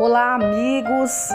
Olá, amigos.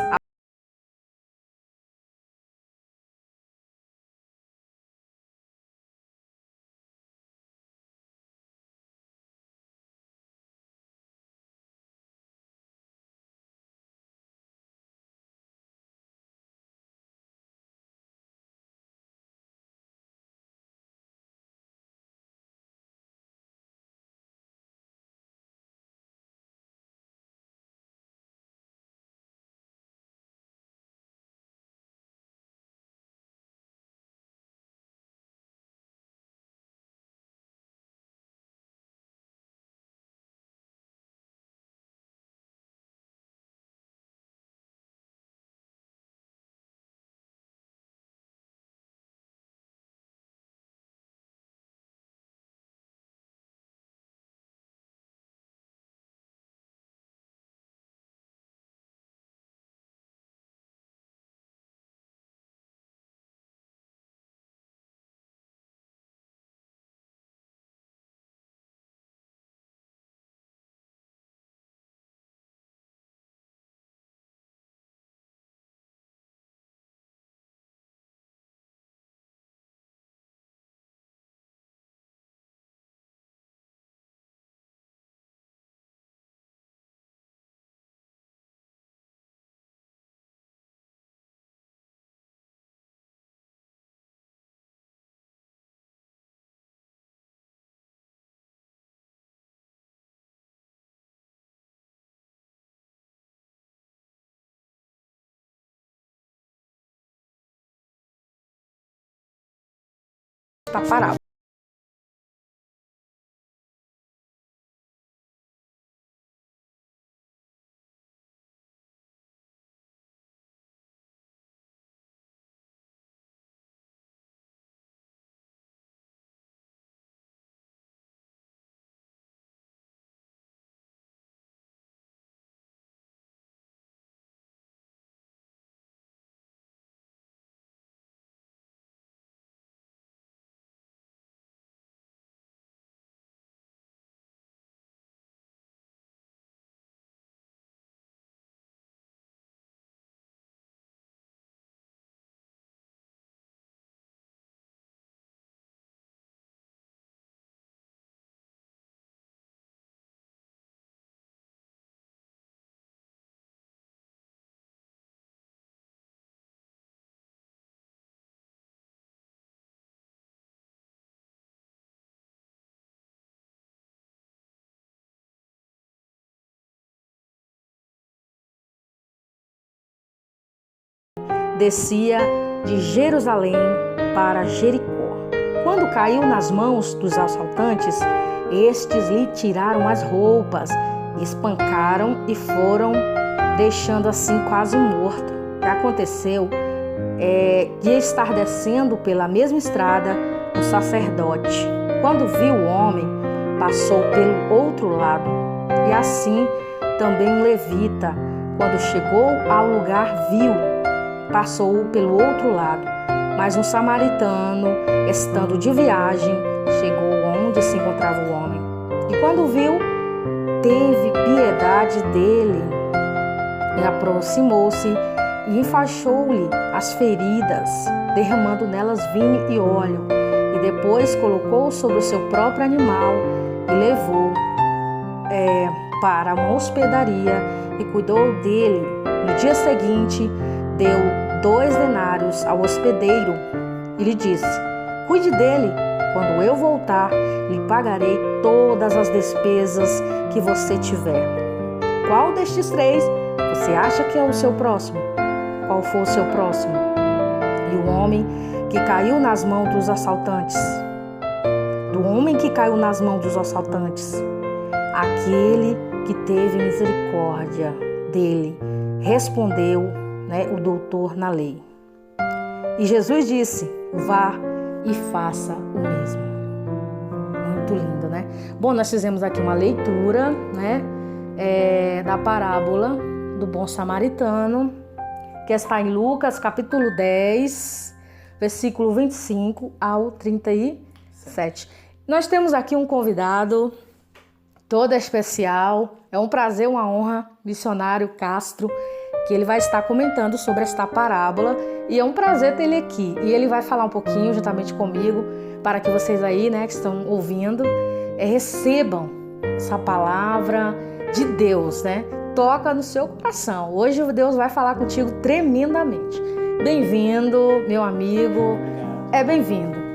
Está parado. Descia de Jerusalém para Jericó. Quando caiu nas mãos dos assaltantes, estes lhe tiraram as roupas, espancaram e foram deixando assim quase morto. O que aconteceu de estar descendo pela mesma estrada um sacerdote. Quando viu o homem, passou pelo outro lado. E assim também um levita, quando chegou ao lugar, viu, passou pelo outro lado. Mas um samaritano, estando de viagem, chegou onde se encontrava o homem. E quando viu, teve piedade dele e aproximou-se e enfaixou-lhe as feridas, derramando nelas vinho e óleo. E depois colocou sobre o seu próprio animal e levou para uma hospedaria e cuidou dele. No dia seguinte, deu 2 denários ao hospedeiro e lhe disse: cuide dele, quando eu voltar, lhe pagarei todas as despesas que você tiver. Qual destes 3 você acha que é o seu próximo? Qual foi o seu próximo? E o homem que caiu nas mãos dos assaltantes, aquele que teve misericórdia dele, respondeu, o doutor na lei. E Jesus disse: vá e faça o mesmo. Muito lindo, né? Bom, nós fizemos aqui uma leitura, da parábola do bom samaritano, que está em Lucas, capítulo 10, versículo 25 ao 37. Nós temos aqui um convidado toda especial. É um prazer, uma honra, missionário Castro, que ele vai estar comentando sobre esta parábola e é um prazer ter ele aqui. E ele vai falar um pouquinho juntamente comigo para que vocês aí, que estão ouvindo, recebam essa palavra de Deus, Toca no seu coração. Hoje Deus vai falar contigo tremendamente. Bem-vindo, meu amigo. É bem-vindo.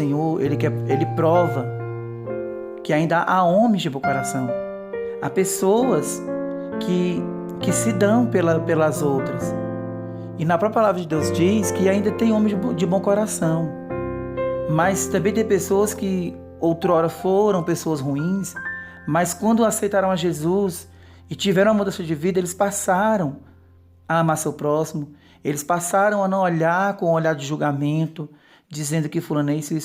Senhor, ele prova que ainda há homens de bom coração. Há pessoas que se dão pelas outras. E na própria palavra de Deus diz que ainda tem homens de bom coração. Mas também tem pessoas que outrora foram pessoas ruins, mas quando aceitaram a Jesus e tiveram uma mudança de vida, eles passaram a amar seu próximo, Eles passaram a não olhar com um olhar de julgamento, dizendo que fulano é isso. E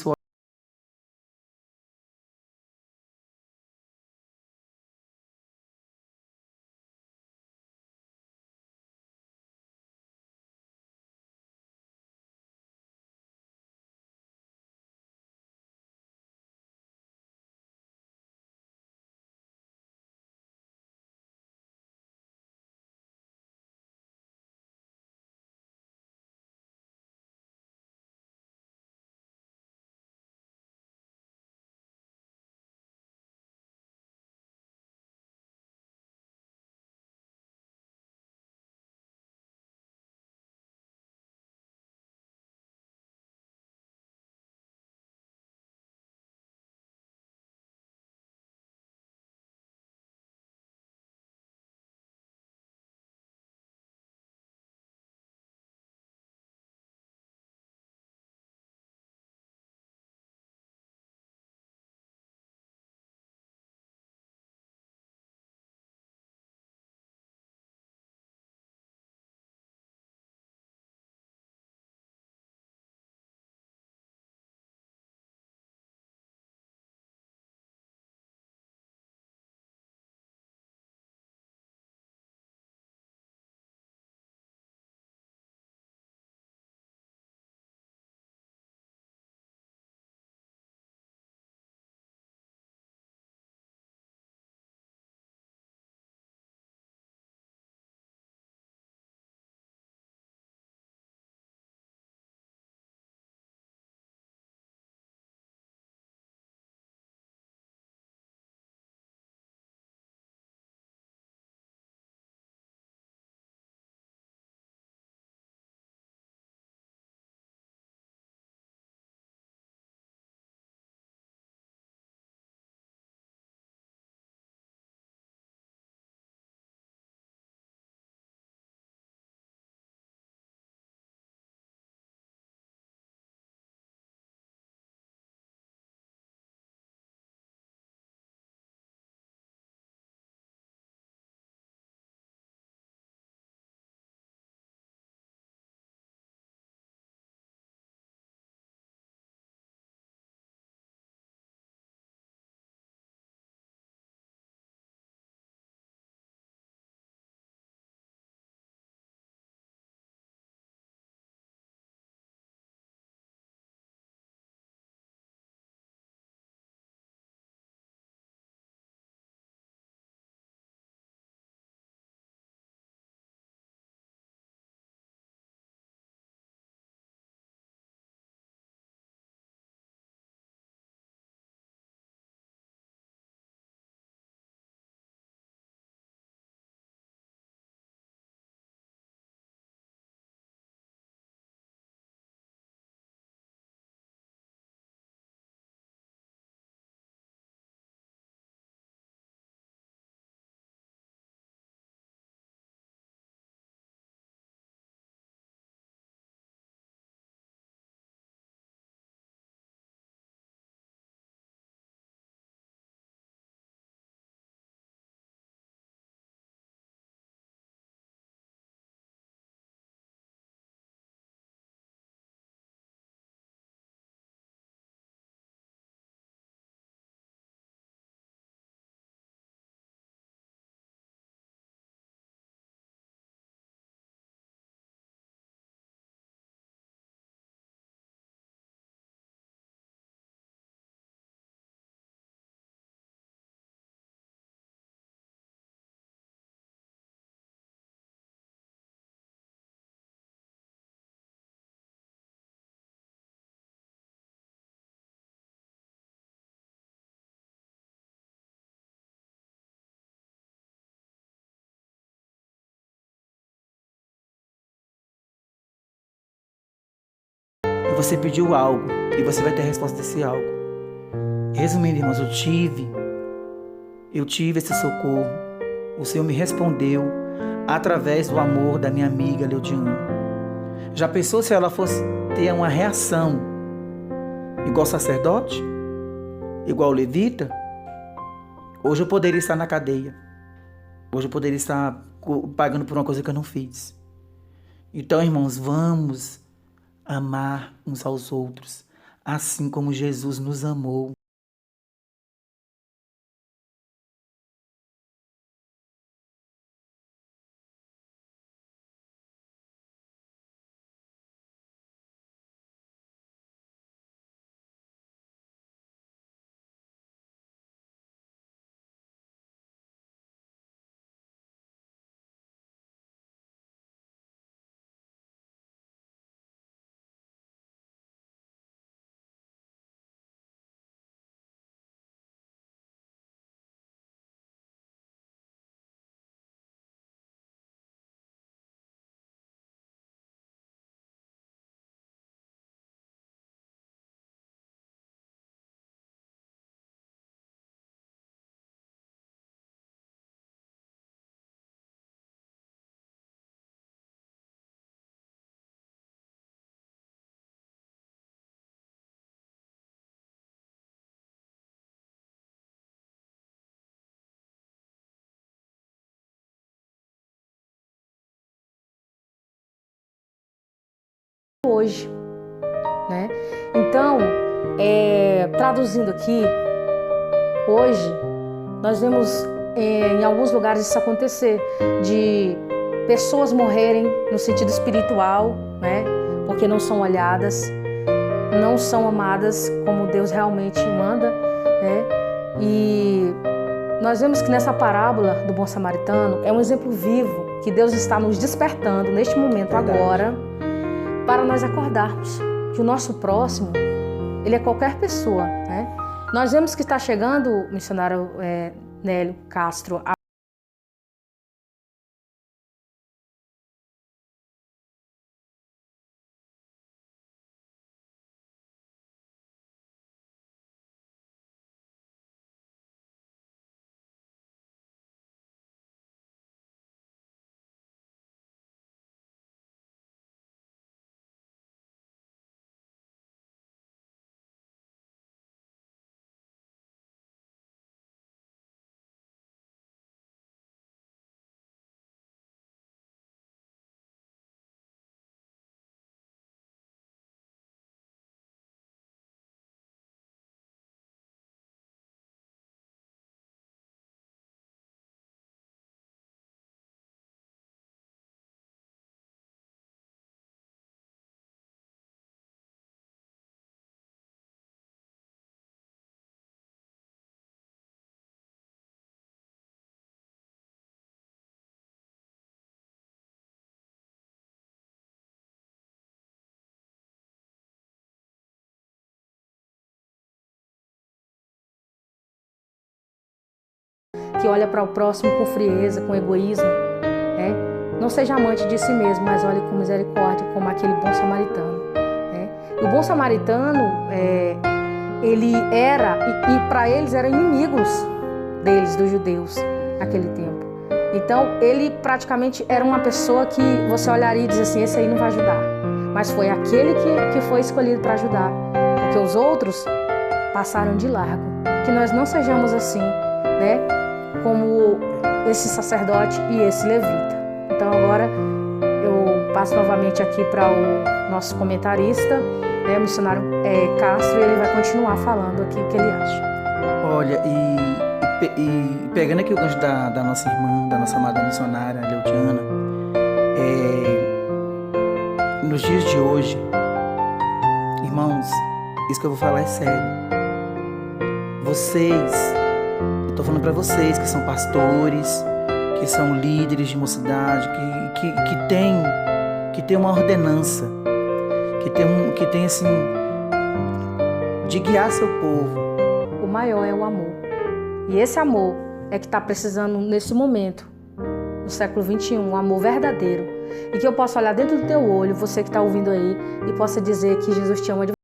você pediu algo, e você vai ter a resposta desse algo. Resumindo, irmãos, eu tive esse socorro. O Senhor me respondeu através do amor da minha amiga Leodiana. Já pensou se ela fosse ter uma reação igual sacerdote? Igual levita? Hoje eu poderia estar na cadeia. Hoje eu poderia estar pagando por uma coisa que eu não fiz. Então, irmãos, vamos amar uns aos outros, assim como Jesus nos amou. Hoje, né? Então, traduzindo aqui, hoje nós vemos em alguns lugares isso acontecer, de pessoas morrerem no sentido espiritual, né? Porque não são olhadas, não são amadas como Deus realmente manda, né? E nós vemos que nessa parábola do bom samaritano é um exemplo vivo que Deus está nos despertando neste momento. Verdade. Agora, para nós acordarmos que o nosso próximo, ele é qualquer pessoa, né? Nós vemos que está chegando, missionário Nélio Castro, que olha para o próximo com frieza, com egoísmo, né? Não seja amante de si mesmo, mas olhe com misericórdia, como aquele bom samaritano, né? E o bom samaritano, ele era, e para eles eram inimigos deles, dos judeus, naquele tempo. Então, ele praticamente era uma pessoa que você olharia e dizia assim, esse aí não vai ajudar. Mas foi aquele que foi escolhido para ajudar, porque os outros passaram de largo. Que nós não sejamos assim, né? Como esse sacerdote e esse levita. Então agora eu passo novamente aqui para o nosso comentarista, né, o missionário Castro, e ele vai continuar falando aqui o que ele acha. Olha, e pegando aqui o gancho da nossa irmã, da nossa amada missionária Leutiana, nos dias de hoje, irmãos, isso que eu vou falar é sério. Eu tô falando para vocês que são pastores, que são líderes de mocidade, que tem uma ordenança, que tem assim, de guiar seu povo. O maior é o amor. E esse amor é que está precisando nesse momento, no século XXI, um amor verdadeiro. E que eu possa olhar dentro do teu olho, você que está ouvindo aí, e possa dizer que Jesus te ama de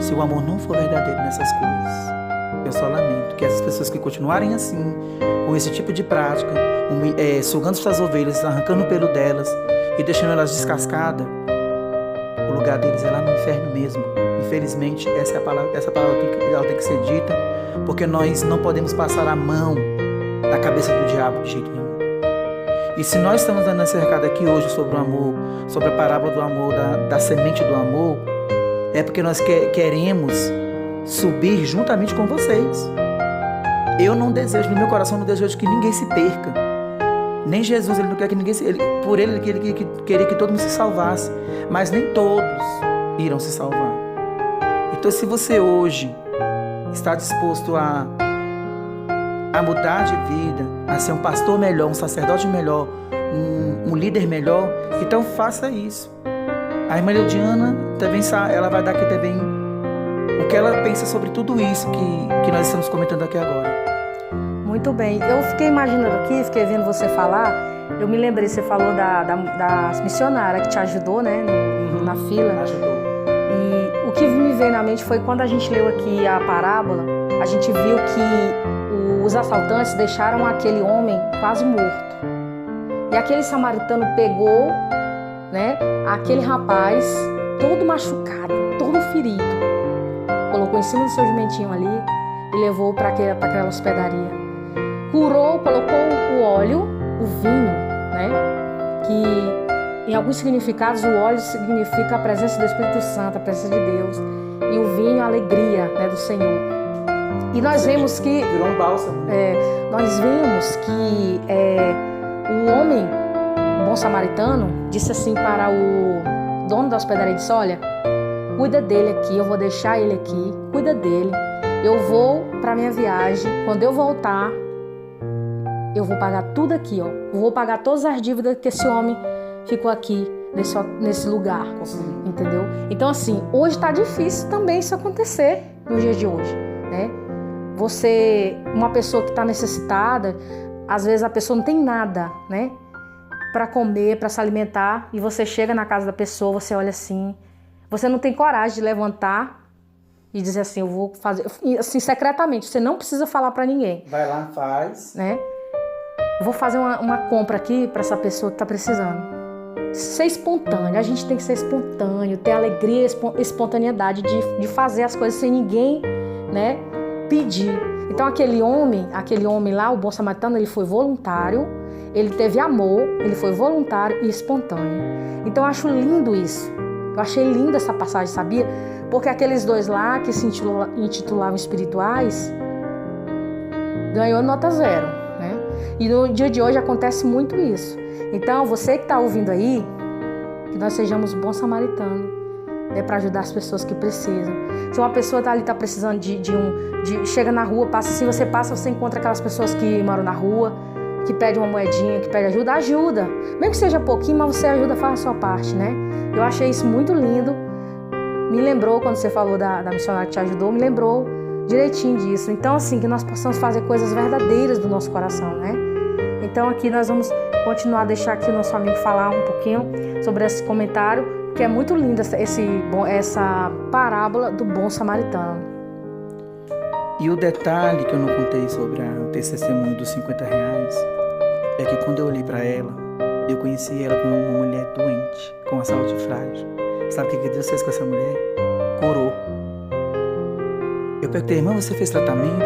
se o amor não for verdadeiro nessas coisas. Eu só lamento que essas pessoas que continuarem assim, com esse tipo de prática, sugando suas ovelhas, arrancando o pelo delas e deixando elas descascadas, o lugar deles é lá no inferno mesmo. Infelizmente, essa palavra ela tem que ser dita, porque nós não podemos passar a mão na cabeça do diabo de jeito nenhum. E se nós estamos dando esse recado aqui hoje sobre o amor, sobre a parábola do amor, da semente do amor, é porque nós queremos subir juntamente com vocês. Eu não desejo, no meu coração, não desejo que ninguém se perca. Nem Jesus, ele não quer que ninguém se... Por ele queria que todo mundo se salvasse. Mas nem todos irão se salvar. Então, se você hoje está disposto a mudar de vida, a ser um pastor melhor, um sacerdote melhor, um líder melhor, então faça isso. A irmã Leudiana também, ela vai dar aqui também o que ela pensa sobre tudo isso que nós estamos comentando aqui agora. Muito bem. Eu fiquei imaginando aqui, fiquei vendo você falar, eu me lembrei, você falou da missionária que te ajudou, né, na fila. Ajudou. E o que me veio na mente foi quando a gente leu aqui a parábola, a gente viu que os assaltantes deixaram aquele homem quase morto. E aquele samaritano pegou, né, aquele rapaz todo machucado, todo ferido, colocou em cima do seu jumentinho ali e levou para aquela hospedaria. Curou, colocou o óleo, o vinho, né, que em alguns significados o óleo significa a presença do Espírito Santo, a presença de Deus, e o vinho a alegria, né, do Senhor. E nós vemos que virou um bálsamo. Nós vemos que o homem, o bom samaritano, disse assim para o dono da hospedaria, disse: olha, cuida dele aqui, eu vou deixar ele aqui, cuida dele, eu vou para minha viagem, quando eu voltar, eu vou pagar tudo aqui, ó. Eu vou pagar todas as dívidas que esse homem ficou aqui nesse lugar, entendeu? Então assim, hoje está difícil também isso acontecer nos dias de hoje, né? Você, uma pessoa que está necessitada, às vezes a pessoa não tem nada, né, para comer, para se alimentar, e você chega na casa da pessoa, você olha assim, você não tem coragem de levantar e dizer assim, eu vou fazer, assim, secretamente, você não precisa falar para ninguém. Vai lá, faz. Né? Vou fazer uma compra aqui para essa pessoa que está precisando. Ser espontâneo, a gente tem que ser espontâneo, ter alegria, espontaneidade de fazer as coisas sem ninguém, né, pedir. Então aquele homem lá, o bom samaritano, ele foi voluntário, ele teve amor, ele foi voluntário e espontâneo. Então eu acho lindo isso. Eu achei linda essa passagem, sabia? Porque aqueles dois lá que se intitulavam espirituais ganhou nota 0, né? E no dia de hoje acontece muito isso. Então você que está ouvindo aí, que nós sejamos bons samaritanos, né, para ajudar as pessoas que precisam. Se uma pessoa está precisando chega na rua, passa assim, você encontra aquelas pessoas que moram na rua, que pedem uma moedinha, que pedem ajuda. Mesmo que seja pouquinho, mas você ajuda, faz a sua parte, né? Eu achei isso muito lindo. Me lembrou, quando você falou da missionária que te ajudou, me lembrou direitinho disso. Então, assim, que nós possamos fazer coisas verdadeiras do nosso coração, né? Então, aqui nós vamos continuar a deixar aqui o nosso amigo falar um pouquinho sobre esse comentário, que é muito linda essa parábola do bom samaritano. E o detalhe que eu não contei sobre o testemunho dos R$50 é que quando eu olhei para ela, eu conheci ela como uma mulher doente, com a saúde frágil. Sabe o que Deus fez com essa mulher? Curou. Eu perguntei, irmã, você fez tratamento?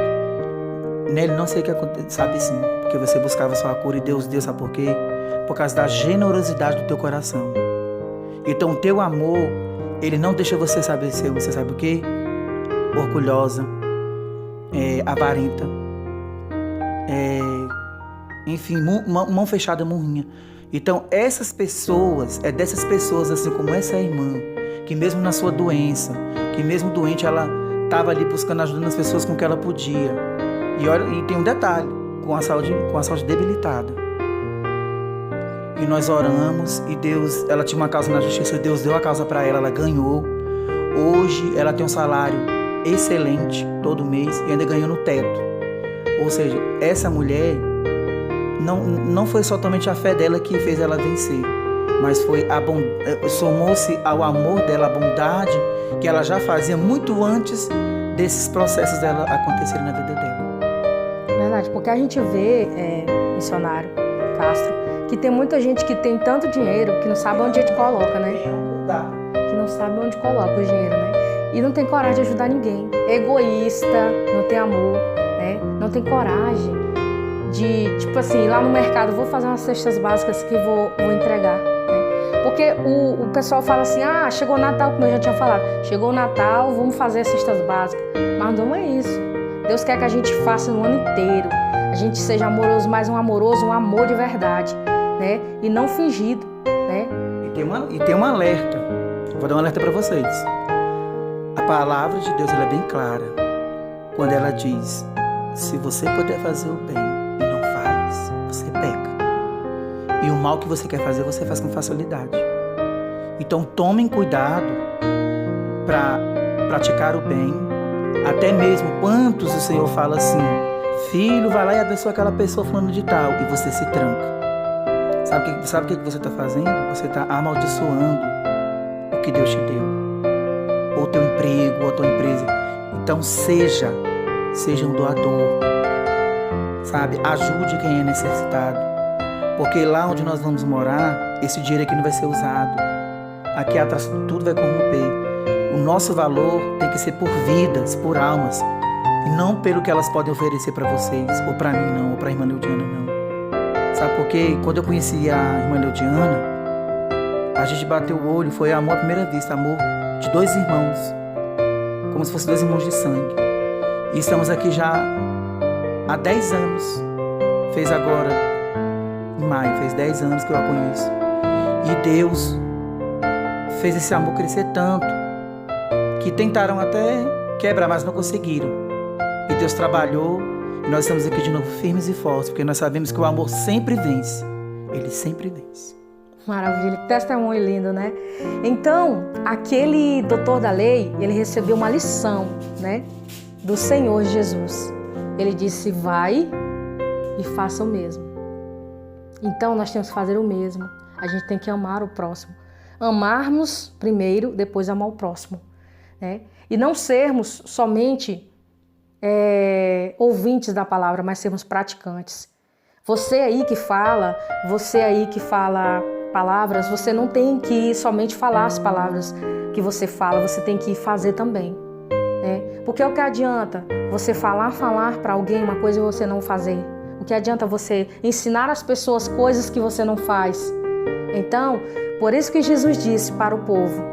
Nele, não sei o que aconteceu, sabe sim, porque você buscava sua cura e Deus deu, sabe por quê? Por causa da generosidade do teu coração. Então o teu amor, ele não deixa você saber ser, você sabe o quê? Orgulhosa, avarenta, enfim, mão fechada, murrinha. Então essas pessoas, é dessas pessoas assim como essa irmã, que mesmo na sua doença, que mesmo doente, ela estava ali buscando ajuda nas pessoas com o que ela podia. E olha, e tem um detalhe, com a saúde debilitada. E nós oramos e Deus, ela tinha uma causa na justiça, Deus deu a causa para ela, ela ganhou. Hoje ela tem um salário excelente todo mês e ainda ganhou no teto. Ou seja, essa mulher não foi somente a fé dela que fez ela vencer, mas somou-se ao amor dela a bondade que ela já fazia muito antes desses processos dela acontecerem na vida dela. Verdade, porque a gente vê, missionário Castro, que tem muita gente que tem tanto dinheiro que não sabe onde a gente coloca, né? Que não sabe onde coloca o dinheiro, né? E não tem coragem de ajudar ninguém. É egoísta, não tem amor, né? Não tem coragem de, tipo assim, ir lá no mercado, vou fazer umas cestas básicas que vou entregar, né? Porque o pessoal fala assim, chegou o Natal, como eu já tinha falado, chegou o Natal, vamos fazer as cestas básicas. Mas não é isso. Deus quer que a gente faça no ano inteiro. A gente seja amoroso, mas um amor de verdade, né? E não fingido, né? E tem um alerta. Vou dar um alerta para vocês. A palavra de Deus ela é bem clara. Quando ela diz, se você puder fazer o bem e não faz, você peca. E o mal que você quer fazer, você faz com facilidade. Então tomem cuidado para praticar o bem. Até mesmo quantos o Senhor fala assim, filho, vai lá e abençoa aquela pessoa fulano de tal, e você se tranca. Sabe o que você está fazendo? Você está amaldiçoando o que Deus te deu, ou teu emprego, ou a tua empresa. Então seja um doador, sabe? Ajude quem é necessitado, porque lá onde nós vamos morar, esse dinheiro aqui não vai ser usado. Aqui atrás tudo vai corromper. O nosso valor tem que ser por vidas, por almas, e não pelo que elas podem oferecer para vocês, ou para mim não, ou para a irmã Leodiana não. Sabe por quê? Quando eu conheci a irmã Leodiana, a gente bateu o olho, foi amor à primeira vista, amor de dois irmãos, como se fossem dois irmãos de sangue. E estamos aqui já há 10 anos, fez agora, em maio, fez 10 anos que eu a conheço. E Deus fez esse amor crescer tanto, que tentaram até quebrar, mas não conseguiram. E Deus trabalhou, e nós estamos aqui de novo firmes e fortes, porque nós sabemos que o amor sempre vence. Ele sempre vence. Maravilha, que testemunho lindo, né? Então, aquele doutor da lei, ele recebeu uma lição, né? Do Senhor Jesus. Ele disse, vai e faça o mesmo. Então, nós temos que fazer o mesmo. A gente tem que amar o próximo. Amarmos primeiro, depois amar o próximo. Né? E não sermos somente ouvintes da palavra, mas sermos praticantes. Você aí que fala palavras, você não tem que somente falar as palavras que você fala, você tem que fazer também. Né? Porque o que adianta você falar para alguém uma coisa e você não fazer? O que adianta você ensinar as pessoas coisas que você não faz? Então, por isso que Jesus disse para o povo,